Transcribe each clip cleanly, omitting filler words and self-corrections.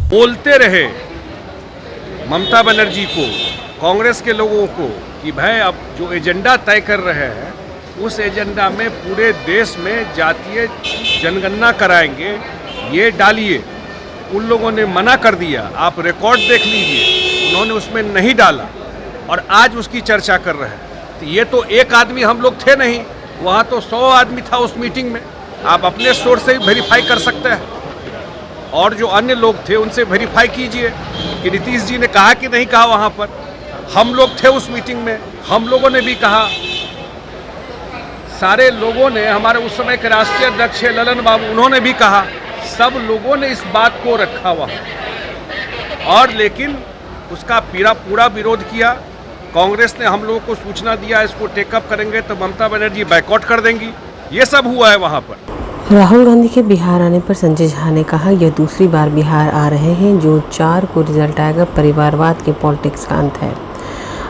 बोलते रहे ममता बनर्जी को, कांग्रेस के लोगों को कि भाई अब जो एजेंडा तय कर रहे हैं उस एजेंडा में पूरे देश में जातीय जनगणना कराएंगे, ये डालिए। उन लोगों ने मना कर दिया, आप रिकॉर्ड देख लीजिए, उन्होंने उसमें नहीं डाला और आज उसकी चर्चा कर रहे हैं। तो ये तो एक आदमी हम लोग थे नहीं, वहाँ तो 100 आदमी था उस मीटिंग में। आप अपने सोर्स से वेरीफाई कर सकते हैं और जो अन्य लोग थे उनसे वेरीफाई कीजिए कि नीतीश जी ने कहा कि नहीं कहा। वहाँ पर हम लोग थे उस मीटिंग में, हम लोगों ने भी कहा, सारे लोगों ने, हमारे उस समय के राष्ट्रीय अध्यक्ष ललन बाबू, उन्होंने भी कहा, सब लोगों ने इस बात को रखा वहाँ और लेकिन उसका पूरा विरोध किया। कांग्रेस ने हम लोगों को सूचना दिया इसको टेकअप करेंगे तो ममता बनर्जी बायकॉट कर देंगी। ये सब हुआ है वहाँ पर। राहुल गांधी के बिहार आने पर संजय झा ने कहा, यह दूसरी बार बिहार आ रहे हैं। जो 4 को रिजल्ट आएगा, परिवारवाद के पॉलिटिक्स का अंत है।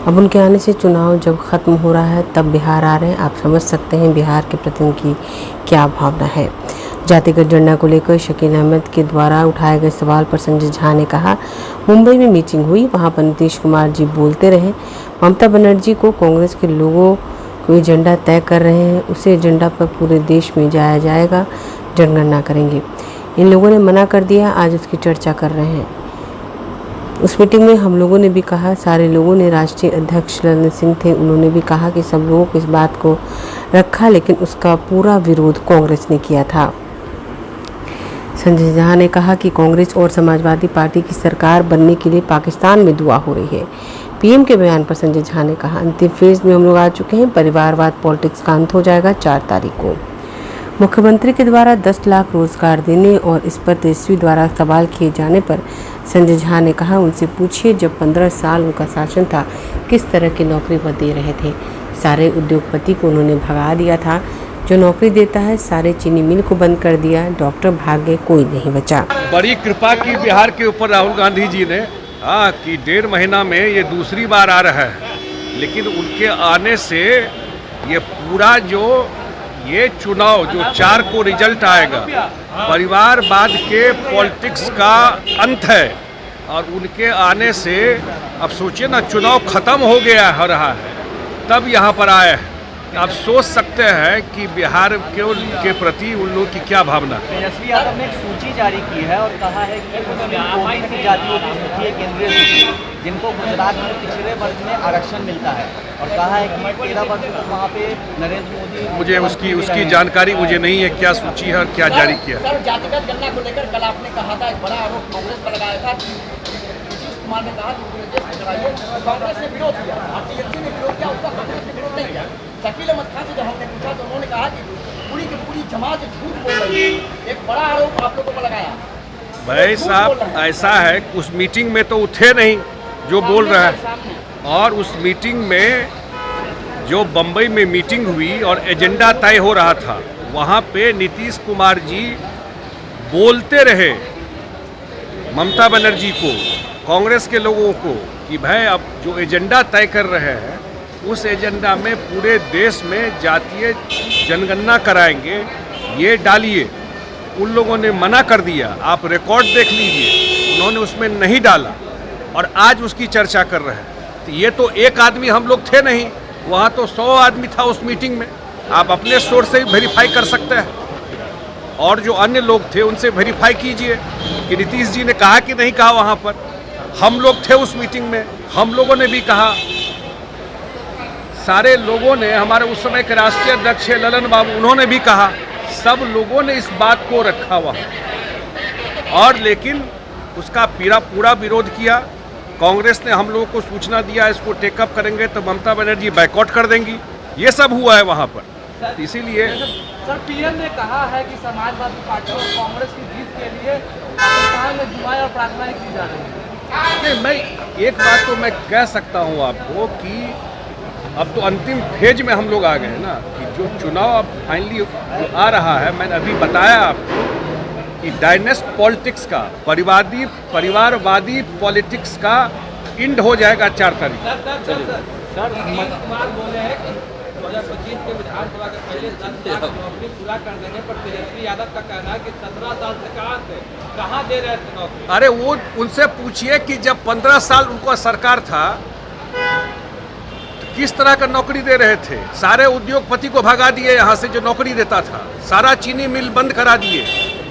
अब उनके आने से चुनाव जब ख़त्म हो रहा है तब बिहार आ रहे हैं। आप समझ सकते हैं बिहार के प्रति उनकी क्या भावना है। जातिगत जनगणना को लेकर शकील अहमद के द्वारा उठाए गए सवाल पर संजय झा ने कहा, मुंबई में मीटिंग हुई, वहां पर नीतीश कुमार जी बोलते रहे, ममता बनर्जी को कांग्रेस के लोगों को एजेंडा तय कर रहे हैं, उसी एजेंडा पर पूरे देश में जाया जाएगा, जनगणना करेंगे। इन लोगों ने मना कर दिया, आज उसकी चर्चा कर रहे हैं। उस मीटिंग में हम लोगों ने भी कहा, सारे लोगों ने, राष्ट्रीय अध्यक्ष ललन सिंह थे, उन्होंने भी कहा कि सब लोगों को इस बात को रखा, लेकिन उसका पूरा विरोध कांग्रेस ने किया था। संजय झा ने कहा कि कांग्रेस और समाजवादी पार्टी की सरकार बनने के लिए पाकिस्तान में दुआ हो रही है। पीएम के बयान पर संजय झा ने कहा, अंतिम फेज में हम लोग आ चुके हैं, परिवारवाद पॉलिटिक्स का अंत हो जाएगा 4 तारीख को। मुख्यमंत्री के द्वारा 10 लाख रोजगार देने और इस पर तेजस्वी द्वारा सवाल किए जाने पर संजय झा ने कहा, उनसे पूछिए जब 15 साल उनका शासन था किस तरह की नौकरी वह दे रहे थे। सारे उद्योगपति को उन्होंने भगा दिया था, जो नौकरी देता है, सारे चीनी मिल को बंद कर दिया, डॉक्टर भाग गए, कोई नहीं बचा। बड़ी कृपा की बिहार के ऊपर राहुल गांधी जी ने कि 1.5 महीना में ये दूसरी बार आ रहा है, लेकिन उनके आने से ये पूरा जो ये चुनाव जो 4 को रिजल्ट आएगा, परिवारवाद के पॉलिटिक्स का अंत है। और उनके आने से अब सोचिए ना, चुनाव खत्म हो गया हो रहा है तब यहाँ पर आए हैं। आप सोच सकते हैं कि बिहार के प्रति उन लोगों की क्या भावना है। तेजस्वी यादव ने एक सूची जारी की है और कहा है कि मुस्लिम जातियों की सूची है, केंद्रीय सूची, जिनको गुजरात में पिछड़े वर्ग में आरक्षण मिलता है, और कहा है कि 13 वर्ष तक वहाँ पे नरेंद्र मोदी। मुझे उसकी जानकारी मुझे नहीं है, क्या सूची है और क्या जारी किया। सर, जातिगत गणना को लेकर कल आपने कहा था, एक बड़ा आरोप कांग्रेस पर लगाया था। नीतीश कुमार ने कहा कांग्रेस ने विरोध किया, टीएमसी ने विरोध किया, उसका कांग्रेस ने विरोध नहीं किया। शकील अहमद खान से जब हमने पूछा तो उन्होंने कहा कि पूरी की पूरी जमात झूठ बोल रही है। एक बड़ा आरोप आप लोगों पर लगाया। भाई साहब, ऐसा है उस मीटिंग में तो थे नहीं जो बोल रहा है, और उस मीटिंग में जो बम्बई में मीटिंग हुई और एजेंडा तय हो रहा था, वहाँ पे नीतीश कुमार जी बोलते रहे ममता बनर्जी को, कांग्रेस के लोगों को कि भाई अब जो एजेंडा तय कर रहे हैं उस एजेंडा में पूरे देश में जातीय जनगणना कराएंगे, ये डालिए। उन लोगों ने मना कर दिया, आप रिकॉर्ड देख लीजिए, उन्होंने उसमें नहीं डाला और आज उसकी चर्चा कर रहे हैं। तो ये तो एक आदमी हम लोग थे नहीं, वहाँ तो 100 आदमी था उस मीटिंग में। आप अपने सोर्स से वेरीफाई कर सकते हैं और जो अन्य लोग थे उनसे वेरीफाई कीजिए कि नीतीश जी ने कहा कि नहीं कहा। वहाँ पर हम लोग थे उस मीटिंग में, हम लोगों ने भी कहा, सारे लोगों ने, हमारे उस समय के राष्ट्रीय अध्यक्ष ललन बाबू, उन्होंने भी कहा, सब लोगों ने इस बात को रखा वहाँ और लेकिन उसका पूरा विरोध किया। कांग्रेस ने हम लोगों को सूचना दिया इसको टेकअप करेंगे तो ममता बनर्जी बायकॉट कर देंगी। ये सब हुआ है वहाँ पर। इसीलिए सर, पीएम ने कहा है कि समाजवादी पार्टी और कांग्रेस की जीत के लिए पाकिस्तान में दुआएं और प्रार्थनाएं की जा रही हैं। नहीं, मैं एक बात तो मैं कह सकता हूँ आपको कि अब तो अंतिम फेज में हम लोग आ गए हैं ना, कि जो चुनाव अब फाइनली आ रहा है, मैंने अभी बताया आपको कि डायनेस्ट पॉलिटिक्स का, परिवारवादी पॉलिटिक्स का एंड हो जाएगा 4 तारीख। सर, कुमार बोले हैं कि 2025 के विधानसभा के पहले 10 लाख नौकरी पूरा कर देने पर तेजस्वी यादव का कहना है कि 17 साल से कहाँ दे रहे थे नौकरी। अरे वो उनसे पूछिए कि जब 15 साल उनका सरकार था तो किस तरह का नौकरी दे रहे थे। सारे उद्योगपति को भगा दिए यहाँ से जो नौकरी देता था, सारा चीनी मिल बंद करा दिए,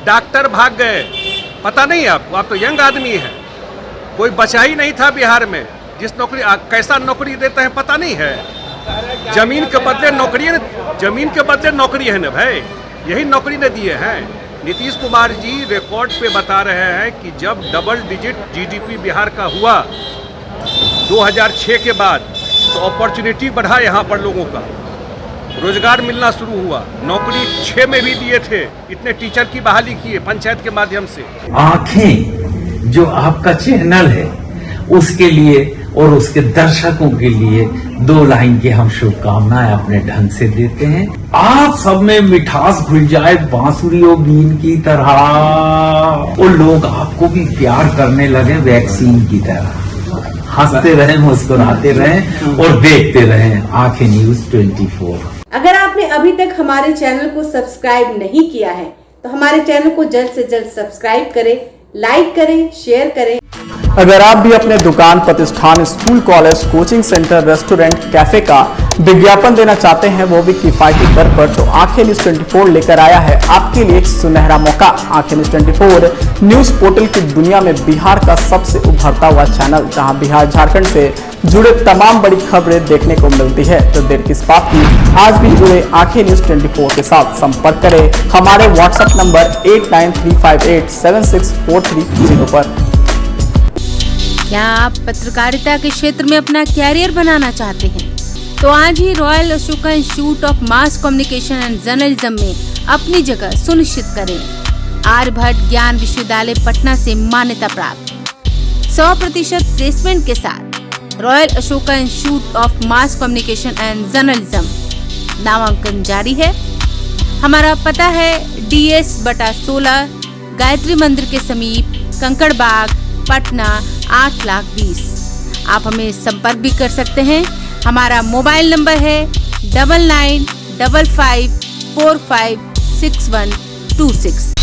डॉक्टर भाग गए। पता नहीं आपको, आप तो यंग आदमी हैं, कोई बचा ही नहीं था बिहार में जिस नौकरी कैसा नौकरी देते हैं पता नहीं है। जमीन के बदले नौकरी है ना भाई, यही नौकरी ने दिए हैं। नीतीश कुमार जी रिकॉर्ड पे बता रहे हैं कि जब डबल डिजिट जीडीपी बिहार का हुआ 2006 के बाद तो अपॉर्चुनिटी बढ़ा यहाँ पर लोगों का, रोजगार मिलना शुरू हुआ, नौकरी 6 में भी दिए थे, इतने टीचर की बहाली किए पंचायत के माध्यम से। आंखें जो आपका चैनल है उसके लिए और उसके दर्शकों के लिए 2 लाइन की हम शुभकामनाएं अपने ढंग से देते हैं। आप सब में मिठास घुल जाए बांसुरियों बीन की तरह, और लोग आपको भी प्यार करने लगे वैक्सीन की तरह। हंसते रहें, मुस्कुराते रहें और देखते रहें आंखें न्यूज 24। अगर आपने अभी तक हमारे चैनल को सब्सक्राइब नहीं किया है तो हमारे चैनल को जल्द से जल्द सब्सक्राइब करें, लाइक करें, शेयर करें। अगर आप भी अपने दुकान, प्रतिष्ठान, school, college, coaching centre, restaurant, cafe का विज्ञापन देना चाहते हैं, वो भी किफायती दर पर, तो आंखें न्यूज 24 लेकर आया है आपके लिए एक सुनहरा मौका। आंखें न्यूज 24 न्यूज पोर्टल की दुनिया में बिहार का सबसे उभरता हुआ चैनल, जहां बिहार झारखंड से जुड़े तमाम बड़ी खबरें देखने को मिलती है। तो देर किस बात की, आज भी जुड़े आंखें न्यूज 24 के साथ संपर्क करें हमारे व्हाट्सएप नंबर 8935876430 पर। क्या आप पत्रकारिता के क्षेत्र में अपना कैरियर बनाना चाहते हैं? तो आज ही Royal Ashoka Institute of Mass Communication and Journalism में अपनी जगह सुनिश्चित करें। आर्यभट्ट ज्ञान विश्वविद्यालय पटना से मान्यता प्राप्त 100% प्लेसमेंट के साथ royal Ashoka Institute of Mass Communication and journalism नामांकन जारी है। हमारा पता है DS/16 गायत्री मंदिर के समीप, कंकड़ बाग, पटना 8,20,000। आप हमें संपर्क भी कर सकते हैं। हमारा मोबाइल नंबर है 9955456126।